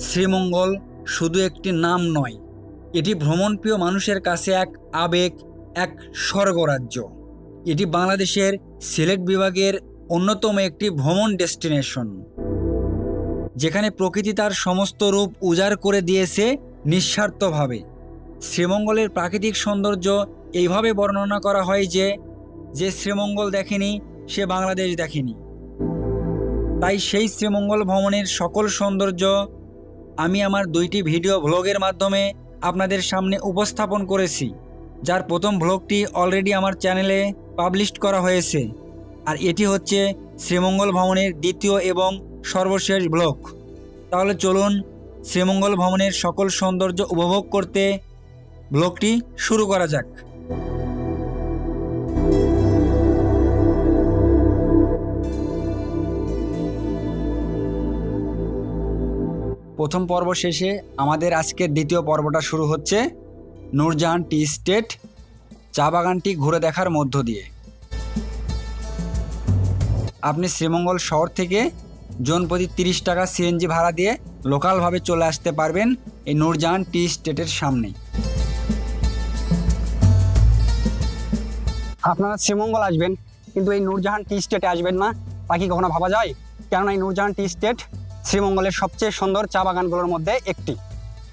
শ্রীমঙ্গল শুধু একটি নাম নয়, এটি ভ্রমণপ্রিয় মানুষের কাছে এক আবেগ, এক স্বর্গরাজ্য। এটি বাংলাদেশের সিলেট বিভাগের অন্যতম একটি ভ্রমণ ডেস্টিনেশন, যেখানে প্রকৃতি তার সমস্ত রূপ উজাড় করে দিয়েছে নিঃস্বার্থভাবে। শ্রীমঙ্গলের প্রাকৃতিক সৌন্দর্য এইভাবে বর্ণনা করা হয় যে শ্রীমঙ্গল দেখেনি সে বাংলাদেশ দেখেনি। তাই সেই শ্রীমঙ্গল ভ্রমণের সকল সৌন্দর্য আমি আমার 2টি ভিডিও ভ্লগের মাধ্যমে আপনাদের সামনে উপস্থাপন করেছি, যার প্রথম ভ্লগটি অলরেডি আমার চ্যানেলে পাবলিশ করা হয়েছে, আর এটি হচ্ছে শ্রীমঙ্গল ভ্রমণের দ্বিতীয় এবং সর্বশেষ ভ্লগ। তাহলে চলুন শ্রীমঙ্গল ভ্রমণের সকল সৌন্দর্য উপভোগ করতে ভ্লগটি শুরু করা যাক। প্রথম পর্ব শেষে আমাদের আজকের দ্বিতীয় পর্বটা শুরু হচ্ছে নূরজাহান টি এস্টেট চা বাগানটি ঘুরে দেখার মধ্য দিয়ে। আপনি শ্রীমঙ্গল শহর থেকে জনপ্রতি 30 টাকা সিএনজি ভাড়া দিয়ে লোকালভাবে চলে আসতে পারবেন এই নূরজাহান টি এস্টেটের সামনে। আপনারা শ্রীমঙ্গল আসবেন, কিন্তু এই নূরজাহান টি এস্টেটে আসবেন না, তা কি কখনো ভাবা যায়? কেননা এই নূরজাহান টি এস্টেট শ্রীমঙ্গলের সবচেয়ে সুন্দর চা বাগানগুলোর মধ্যে একটি,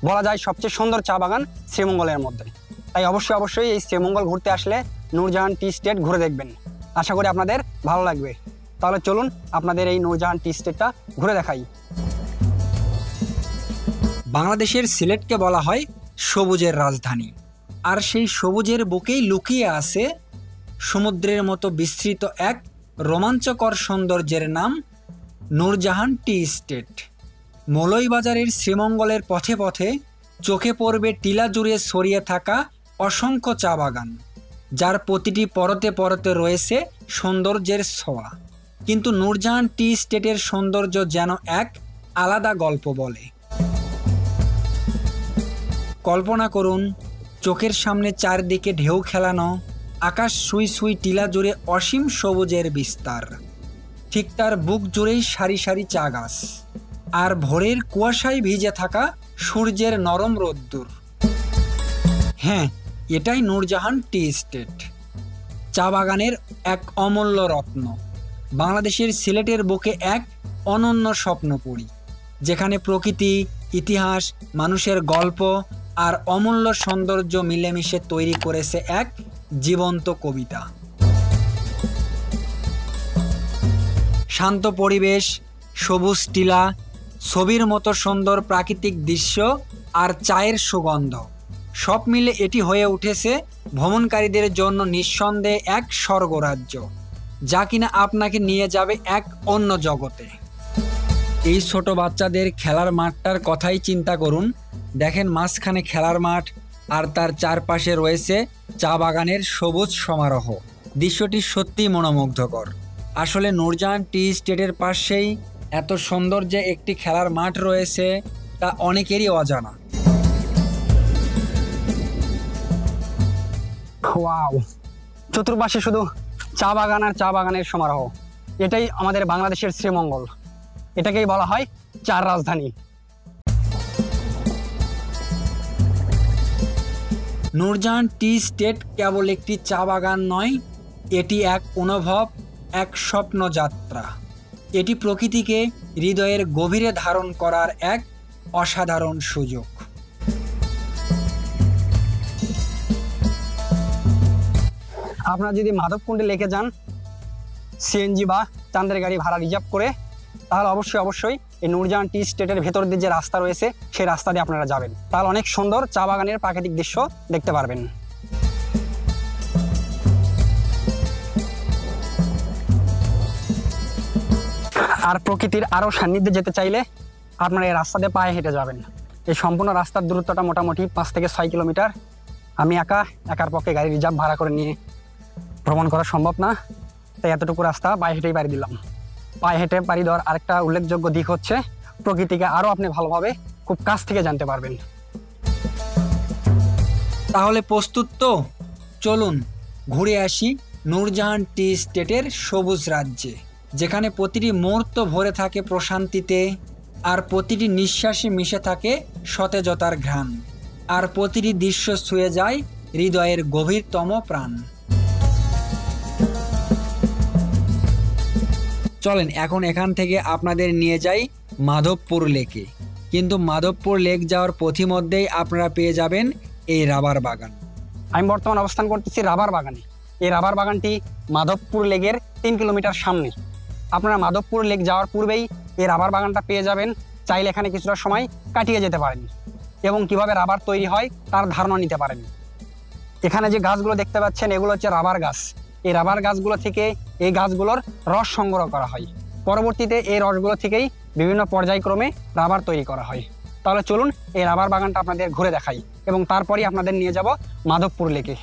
বলা যায় সবচেয়ে সুন্দর চা বাগান শ্রীমঙ্গলের মধ্যে। তাই অবশ্যই এই শ্রীমঙ্গল ঘুরতে আসলে নূরজাহান টি এস্টেট ঘুরে দেখবেন, আশা করি আপনাদের ভালো লাগবে। তাহলে চলুন আপনাদের এই নূরজাহান টি এস্টেটটা ঘুরে দেখাই। বাংলাদেশের সিলেটকে বলা হয় সবুজের রাজধানী, আর সেই সবুজের বুকেই লুকিয়ে আছে সমুদ্রের মতো বিস্তৃত এক রোমাঞ্চকর সৌন্দর্যের নাম নূরজাহান টি এস্টেট। মৌলভীবাজারের শ্রীমঙ্গলের পথে পথে চোখে পড়বে টিলা জুড়ে ছড়িয়ে থাকা অসংখ্য চা বাগান, যার প্রতিটি পরতে পরতে রয়েছে সৌন্দর্যের ছোঁয়া। কিন্তু নূরজাহান টি এস্টেটের সৌন্দর্য যেন এক আলাদা গল্প বলে। কল্পনা করুন, চোখের সামনে চারদিকে ঢেউ খেলানো আকাশ সুই সুই টিলা জুড়ে অসীম সবুজের বিস্তার, ঠিক তার বুক জুড়েই সারি সারি চা গাছ, আর ভোরের কুয়াশায় ভিজে থাকা সূর্যের নরম রোদ্দুর। হ্যাঁ, এটাই নূরজাহান টি এস্টেট, চা বাগানের এক অমূল্য রত্ন। বাংলাদেশের সিলেটের বুকে এক অনন্য স্বপ্নপুরী, যেখানে প্রকৃতি, ইতিহাস, মানুষের গল্প আর অমূল্য সৌন্দর্য মিলেমিশে তৈরি করেছে এক জীবন্ত কবিতা। শান্ত পরিবেশ, সবুজ টিলা, ছবির মতো সুন্দর প্রাকৃতিক দৃশ্য আর চায়ের সুগন্ধ, সব মিলে এটি হয়ে উঠেছে ভ্রমণকারীদের জন্য নিঃসন্দেহে এক স্বর্গরাজ্য, যা কিনা আপনাকে নিয়ে যাবে এক অন্য জগতে। এই ছোট বাচ্চাদের খেলার মাঠটার কথাই চিন্তা করুন। দেখেন, মাঝখানে খেলার মাঠ আর তার চারপাশে রয়েছে চা বাগানের সবুজ সমারোহ। দৃশ্যটি সত্যিই মনোমুগ্ধকর। আসলে নূরজাহান টি এস্টেটের পাশেই এত সুন্দর যে একটি খেলার মাঠ রয়েছে তা অনেকেরই অজানা। ওয়াও, চতুর্পাশে শুধু চা বাগান আর চা বাগানের সমারোহ। এটাই আমাদের বাংলাদেশের শ্রীমঙ্গল, এটাকেই বলা হয় চার রাজধানী। নূরজাহান টি এস্টেট কেবল একটি চা বাগান নয়, এটি এক অনুভব, এক স্বপ্নযাত্রা। এটি প্রকৃতিকে হৃদয়ের গভীরে ধারণ করার এক অসাধারণ সুযোগ। আপনারা যদি মাধবকুণ্ডে লেকে যান সিএনজি বা চাঁদের গাড়ি ভাড়া রিজার্ভ করে, তাহলে অবশ্যই এই নূরজাহান টি এস্টেটের ভেতর দিয়ে যে রাস্তা রয়েছে সেই রাস্তা দিয়ে আপনারা যাবেন, তাহলে অনেক সুন্দর চা বাগানের প্রাকৃতিক দৃশ্য দেখতে পারবেন। আর প্রকৃতির আরও সান্নিধ্যে যেতে চাইলে আপনারা এই রাস্তা দিয়ে পায়ে হেঁটে যাবেন। এই সম্পূর্ণ রাস্তার দূরত্বটা মোটামুটি 5 থেকে 6 কিলোমিটার। আমি একার পক্ষে গাড়ি রিজার্ভ ভাড়া করে নিয়ে ভ্রমণ করা সম্ভব না, তাই এতটুকু রাস্তা পায়ে হেঁটেই পাড়ি দিলাম। পায়ে হেঁটে পাড়ি দেওয়ার আরেকটা উল্লেখযোগ্য দিক হচ্ছে প্রকৃতিকে আরও আপনি ভালোভাবে খুব কাছ থেকে জানতে পারবেন। তাহলে প্রস্তুত তো? চলুন ঘুরে আসি নূরজাহান টি এস্টেটের সবুজ রাজ্যে, যেখানে প্রতিটি মুহূর্ত ভরে থাকে প্রশান্তিতে, আর প্রতিটি নিঃশ্বাসে মিশে থাকে সতেজতার ঘ্রাণ, আর প্রতিটি দৃশ্য ছুঁয়ে যায় হৃদয়ের গভীরতম প্রাণ। চলেন এখন এখান থেকে আপনাদের নিয়ে যাই মাধবপুর লেকে। কিন্তু মাধবপুর লেক যাওয়ার পথিমধ্যেই আপনারা পেয়ে যাবেন এই রাবার বাগান। আমি বর্তমান অবস্থান করতেছি রাবার বাগানে। এই রাবার বাগানটি মাধবপুর লেকের 3 কিলোমিটার সামনে। আপনারা মাধবপুর লেক যাওয়ার পূর্বেই এই রাবার বাগানটা পেয়ে যাবেন। চাইলে এখানে কিছুটা সময় কাটিয়ে যেতে পারেন এবং কিভাবে রাবার তৈরি হয় তার ধারণা নিতে পারেন। এখানে যে গাছগুলো দেখতে পাচ্ছেন এগুলো হচ্ছে রাবার গাছ। এই রাবার গাছগুলো থেকে এই গাছগুলোর রস সংগ্রহ করা হয়। পরবর্তীতে এই রসগুলো থেকেই বিভিন্ন পর্যায়ক্রমে রাবার তৈরি করা হয়। তাহলে চলুন এই রাবার বাগানটা আপনাদের ঘুরে দেখাই এবং তারপরেই আপনাদের নিয়ে যাব মাধবপুর লেকে।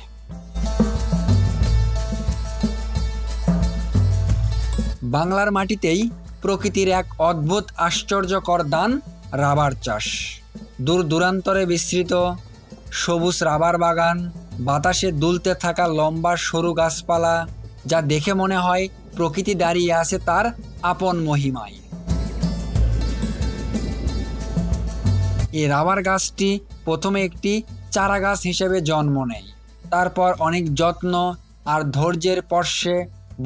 বাংলার মাটিতেই প্রকৃতির এক অদ্ভুত আশ্চর্যকর দান রাবার চাষ। দূর দূরান্তরে বিস্তৃত সবুজ রাবার বাগান, বাতাসে দুলতে থাকা লম্বা সরু গাছপালা, যা দেখে মনে হয় প্রকৃতি দাঁড়িয়ে আছে তার আপন মহিমায়। এই রাবার গাছটি প্রথমে একটি চারা গাছ হিসেবে জন্ম নেয়। তারপর অনেক যত্ন আর ধৈর্যের পর্শে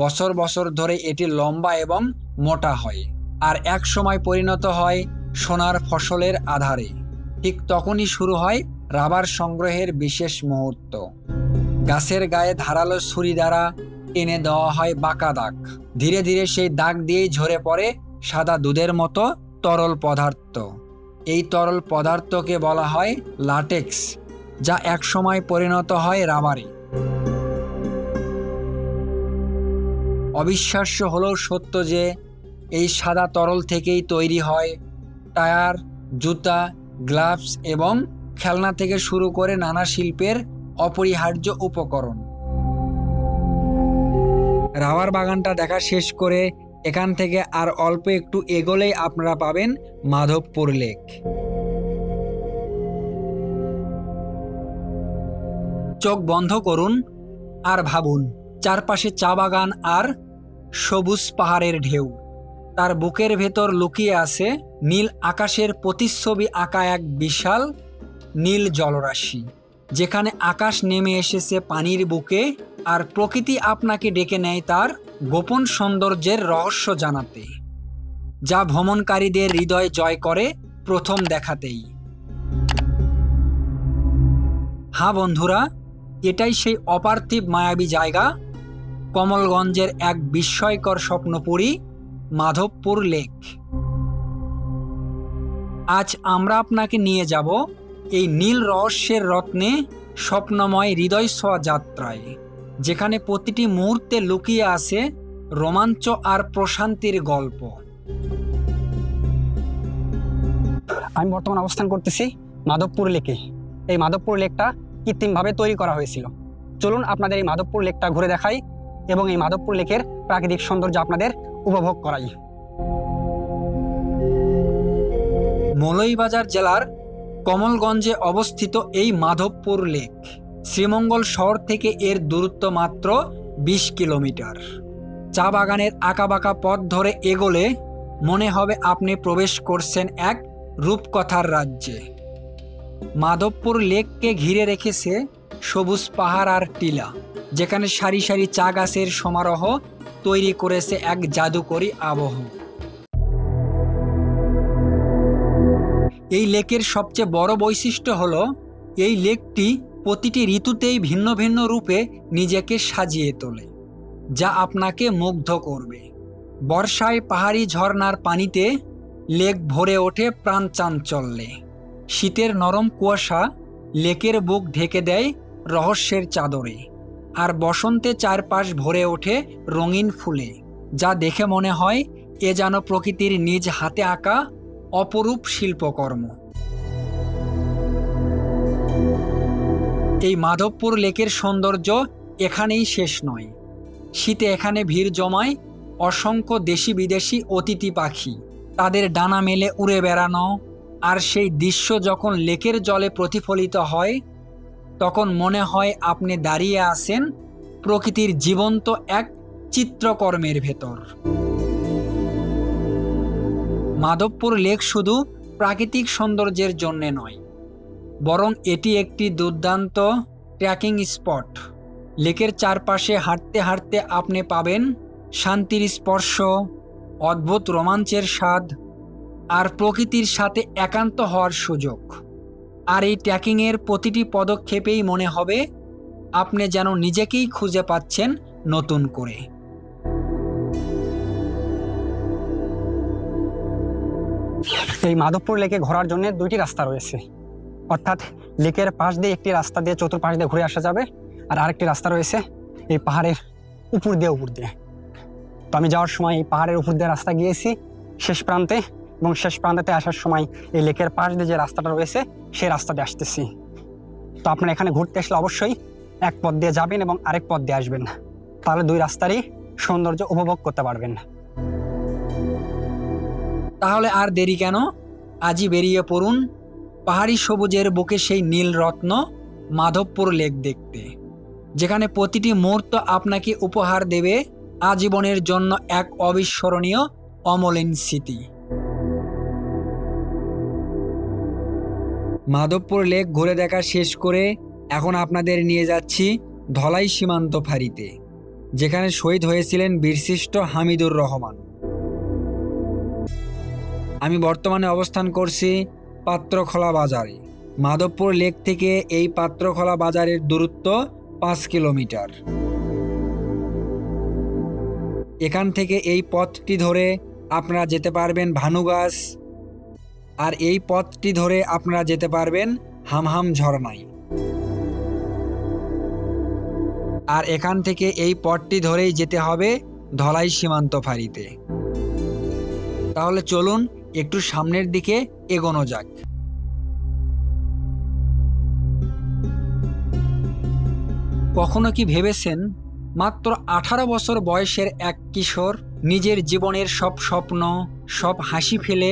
বছর বছর ধরে এটি লম্বা এবং মোটা হয়, আর এক সময় পরিণত হয় সোনার ফসলের আধারে। ঠিক তখনই শুরু হয় রাবার সংগ্রহের বিশেষ মুহূর্ত। গাছের গায়ে ধারালো ছুরি দ্বারা টেনে দেওয়া হয় বাঁকা দাগ। ধীরে ধীরে সেই দাগ দিয়েই ঝরে পড়ে সাদা দুধের মতো তরল পদার্থ। এই তরল পদার্থকে বলা হয় লাটেক্স, যা একসময় পরিণত হয় রাবারে। অবিশ্বাস্য হলেও সত্য যে এই সাদা তরল থেকেই তৈরি হয় টায়ার, জুতা, গ্লাভস এবং খেলনা থেকে শুরু করে নানা শিল্পের অপরিহার্য উপকরণ। রাবার বাগানটা দেখা শেষ করে এখান থেকে আর অল্প একটু এগোলেই আপনারা পাবেন মাধবপুর লেক। চোখ বন্ধ করুন আর ভাবুন, চারপাশে চা বাগান আর সবুজ পাহাড়ের ঢেউ। তার বুকের ভেতর লুকিয়ে আছে নীল আকাশের প্রতিচ্ছবি আঁকা এক বিশাল নীল জলরাশি, যেখানে আকাশ নেমে এসেছে পানির বুকে, আর প্রকৃতি আপনাকে ডেকে নেয় তার গোপন সৌন্দর্যের রহস্য জানাতে, যা ভ্রমণকারীদের হৃদয় জয় করে প্রথম দেখাতেই। হ্যাঁ বন্ধুরা, এটাই সেই অপার্থিব মায়াবী জায়গা, কমলগঞ্জের এক বিস্ময়কর স্বপ্নপুরী মাধবপুর লেক। আজ আমরা আপনাকে নিয়ে যাব এই নীল রহস্যের রত্নে স্বপ্নময় হৃদয় ছোঁয়া যাত্রায়, যেখানে প্রতিটি মুহূর্তে লুকিয়ে আছে রোমাঞ্চ আর প্রশান্তির গল্প। আমি বর্তমান অবস্থান করতেছি মাধবপুর লেকে। এই মাধবপুর লেকটা কৃত্রিমভাবে তৈরি করা হয়েছিল। চলুন আপনাদের এই মাধবপুর লেকটা ঘুরে দেখাই এবং এই মাধবপুর লেকের প্রাকৃতিক সৌন্দর্য আপনাদের উপভোগ করাই। মৌলভীবাজার জেলার কমলগঞ্জে অবস্থিত এই মাধবপুর লেক শ্রীমঙ্গল শহর থেকে এর দূরত্ব মাত্র 20 কিলোমিটার। চা বাগানের আঁকাবাঁকা পথ ধরে এগোলে মনে হবে আপনি প্রবেশ করছেন এক রূপকথার রাজ্যে। মাধবপুর লেককে ঘিরে রেখেছে সবুজ পাহাড় আর টিলা, যেখানে সারি সারি চা গাছের সমারোহ তৈরি করেছে এক জাদুকরী আবহ। এই লেকের সবচেয়ে বড় বৈশিষ্ট্য হলো এই লেকটি প্রতিটি ঋতুতেই ভিন্ন ভিন্ন রূপে নিজেকে সাজিয়ে তোলে, যা আপনাকে মুগ্ধ করবে। বর্ষায় পাহাড়ি ঝর্ণার পানিতে লেক ভরে ওঠে প্রাণ চাঞ্চল্যে। শীতের নরম কুয়াশা লেকের বুক ঢেকে দেয় রহস্যের চাদরে, আর বসন্তে চারপাশ ভরে ওঠে রঙিন ফুলে, যা দেখে মনে হয় এ যেন প্রকৃতির নিজ হাতে আঁকা অপরূপ শিল্পকর্ম। এই মাধবপুর লেকের সৌন্দর্য এখানেই শেষ নয়। শীতে এখানে ভিড় জমায় অসংখ্য দেশি বিদেশি অতিথি পাখি, তাদের ডানা মেলে উড়ে বেড়ানো, আর সেই দৃশ্য যখন লেকের জলে প্রতিফলিত হয় তখন মনে হয় আপনি দাঁড়িয়ে আছেন প্রকৃতির জীবন্ত এক চিত্রকর্মের ভেতর। মাধবপুর লেক শুধু প্রাকৃতিক সৌন্দর্যের জন্য নয়, বরং এটি একটি দুর্দান্ত ট্রেকিং স্পট। লেকের চারপাশে হাঁটতে হাঁটতে আপনি পাবেন শান্তির স্পর্শ, অদ্ভুত রোমাঞ্চের স্বাদ আর প্রকৃতির সাথে একান্ত হওয়ার সুযোগ। আর এই ট্রেকিংয়ের প্রতিটি পদক্ষেপেই মনে হবে আপনি যেন নিজেকেই খুঁজে পাচ্ছেন নতুন করে। এই মাধবপুর লেকে ঘোরার জন্য দুইটি রাস্তা রয়েছে, অর্থাৎ লেকের পাশ দিয়ে একটি রাস্তা দিয়ে চতুর্পাশ দিয়ে ঘুরে আসা যাবে, আর আরেকটি রাস্তা রয়েছে এই পাহাড়ের উপর দিয়ে। তো আমি যাওয়ার সময় এই পাহাড়ের উপর দিয়ে রাস্তা গিয়েছি শেষ প্রান্তে, এবং শেষ প্রান্তে আসার সময় এই লেকের পাশ দিয়ে যে রাস্তাটা রয়েছে সেই রাস্তাতে আসতেছি। তো আপনারা এখানে ঘুরতে আসলে অবশ্যই এক পথ দিয়ে যাবেন এবং আরেক পথ দিয়ে আসবেন, তাহলে দুই রাস্তারই সৌন্দর্য উপভোগ করতে পারবেন। তাহলে আর দেরি কেন, আজই বেরিয়ে পড়ুন পাহাড়ি সবুজের বুকে সেই নীল রত্ন মাধবপুর লেক দেখতে, যেখানে প্রতিটি মুহূর্ত আপনাকে উপহার দেবে আজীবনের জন্য এক অবিস্মরণীয় অমলিন স্মৃতি। মাধবপুর লেক ঘুরে দেখা শেষ করে এখন আপনাদের নিয়ে যাচ্ছি ধলাই সীমান্ত ফাঁড়িতে, যেখানে শহীদ হয়েছিলেন বীরশ্রেষ্ঠ হামিদুর রহমান। আমি বর্তমানে অবস্থান করছি পাত্রখোলা বাজারে। মাধবপুর লেক থেকে এই পাত্রখোলা বাজারের দূরত্ব 5 কিলোমিটার। এখান থেকে এই পথটি ধরে আপনারা যেতে পারবেন ভানুগাছ, আর এই পথটি ধরে আপনারা যেতে পারবেন হামহাম ঝর্ণায়। আর এখান থেকে এই পথটি ধরেই যেতে হবে ধলাই সীমান্ত ফাঁড়িতে। তাহলে চলুন একটু সামনের দিকে এগোনো যাক। কখনো কি ভেবেছেন মাত্র 18 বছর বয়সের এক কিশোর নিজের জীবনের সব স্বপ্ন, সব হাসি ফেলে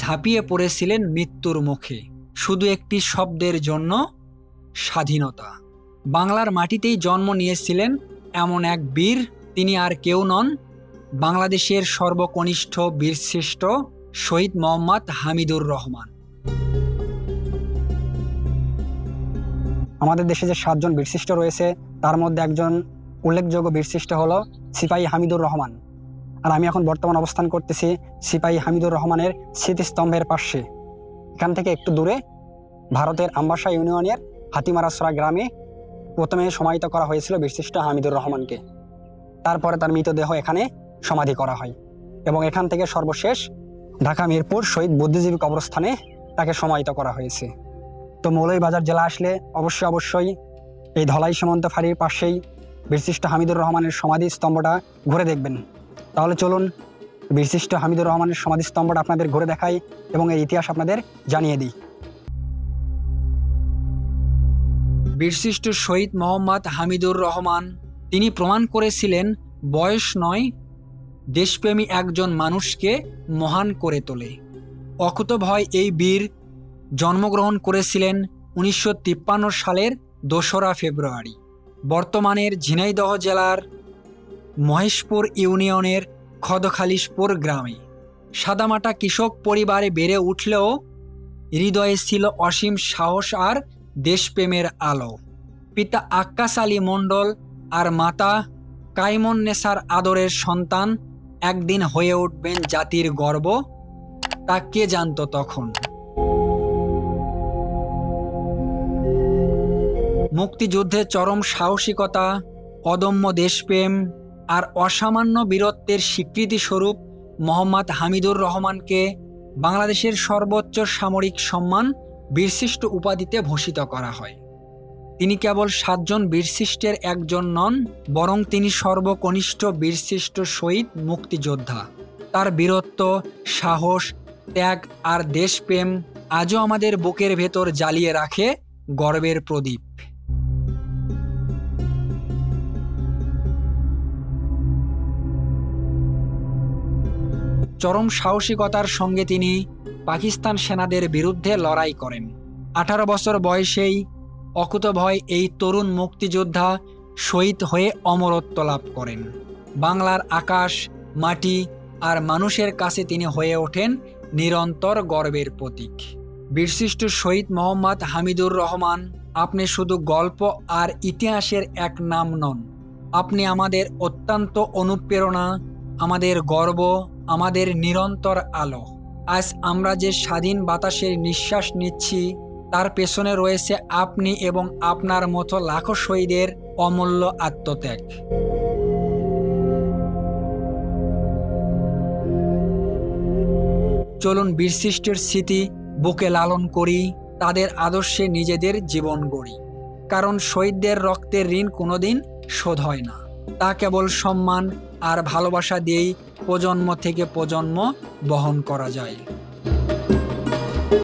ঝাঁপিয়ে পড়েছিলেন মৃত্যুর মুখে, শুধু একটি শব্দের জন্য, স্বাধীনতা। বাংলার মাটিতেই জন্ম নিয়েছিলেন এমন এক বীর, তিনি আর কেউ নন, বাংলাদেশের সর্বকনিষ্ঠ বীরশ্রেষ্ঠ শহীদ মোহাম্মদ হামিদুর রহমান। আমাদের দেশে যে 7 জন বীরশ্রেষ্ঠ রয়েছে তার মধ্যে একজন উল্লেখযোগ্য বীরশ্রেষ্ঠ হলো সিপাহী হামিদুর রহমান। আর আমি এখন বর্তমান অবস্থান করতেছি সিপাহী হামিদুর রহমানের স্মৃতিস্তম্ভের পাশে। এখান থেকে একটু দূরে ভারতের আম্বাসা ইউনিয়নের হাতিমারাসরা গ্রামে প্রথমে সমাহিত করা হয়েছিল বীরশ্রেষ্ঠ হামিদুর রহমানকে। তারপরে তার মৃতদেহ এখানে সমাধি করা হয়, এবং এখান থেকে সর্বশেষ ঢাকা মিরপুর শহীদ বুদ্ধিজীবী কবরস্থানে তাকে সমাহিত করা হয়েছে। তো মৌলভীবাজার জেলা আসলে অবশ্যই এই ধলাই সীমান্ত ফাঁড়ির পাশেই বীরশ্রেষ্ঠ হামিদুর রহমানের সমাধি স্তম্ভটা ঘুরে দেখবেন। তাহলে চলুন বীরশ্রেষ্ঠ হামিদুর রহমানের সমাধি স্তম্ভটা আপনাদের ঘুরে দেখাই এবং এর ইতিহাস আপনাদের জানিয়ে দিই। বীরশ্রেষ্ঠ শহীদ মোহাম্মদ হামিদুর রহমান, তিনি প্রমাণ করেছিলেন বয়স নয়, দেশপ্রেমী একজন মানুষকে মহান করে তোলে। অকুতোভয় এই বীর জন্মগ্রহণ করেছিলেন 1953 সালের 2রা ফেব্রুয়ারি বর্তমানের ঝিনাইদহ জেলার মহেশপুর ইউনিয়নের খদখালিশপুর গ্রামে। সাদামাটা কৃষক পরিবারে বেড়ে উঠলেও হৃদয়ে ছিল অসীম সাহস আর দেশপ্রেমের আলো। পিতা আক্কাস আলী মণ্ডল আর মাতা কাইমুন্নেসার আদরের সন্তান একদিন হয়ে উঠবেন জাতির গর্ব, তা কে জানত তখন। মুক্তিযুদ্ধে চরম সাহসিকতা, অদম্য দেশপ্রেম আর অসামান্য বীরত্বের স্বীকৃতিস্বরূপ মোহাম্মদ হামিদুর রহমানকে বাংলাদেশের সর্বোচ্চ সামরিক সম্মান বীরশ্রেষ্ঠ উপাধিতে ভূষিত করা হয়। তিনি কেবল 7 জন বীরশ্রেষ্ঠের একজন নন, বরং তিনি সর্বকনিষ্ঠ বীরশ্রেষ্ঠ শহীদ মুক্তিযোদ্ধা। তার বীরত্ব, সাহস, ত্যাগ আর দেশপ্রেম আজও আমাদের বুকের ভেতর জ্বালিয়ে রাখে গর্বের প্রদীপ। চরম সাহসিকতার সঙ্গে তিনি পাকিস্তান সেনাদের বিরুদ্ধে লড়াই করেন। 18 বছর বয়সেই অকুতোভয় এই তরুণ মুক্তিযোদ্ধা শহীদ হয়ে অমরত্ব লাভ করেন। বাংলার আকাশ, মাটি আর মানুষের কাছে তিনি হয়ে ওঠেন নিরন্তর গর্বের প্রতীক। বীরশ্রেষ্ঠ শহীদ মোহাম্মদ হামিদুর রহমান, আপনি শুধু গল্প আর ইতিহাসের এক নাম নন, আপনি আমাদের অত্যন্ত অনুপ্রেরণা, আমাদের গর্ব, আমাদের নিরন্তর আলো। আজ আমরা যে স্বাধীন বাতাসের নিঃশ্বাস নিচ্ছি, তার পেছনে রয়েছে আপনি এবং আপনার মতো লাখো শহীদের অমূল্য আত্মত্যাগ। চলুন বীরশ্রেষ্ঠের স্মৃতি বুকে লালন করি, তাদের আদর্শে নিজেদের জীবন গড়ি। কারণ শহীদদের রক্তের ঋণ কোনোদিন শোধ হয় না, তা কেবল সম্মান আর ভালোবাসা দিয়েই প্রজন্ম থেকে প্রজন্ম বহন করা যায়।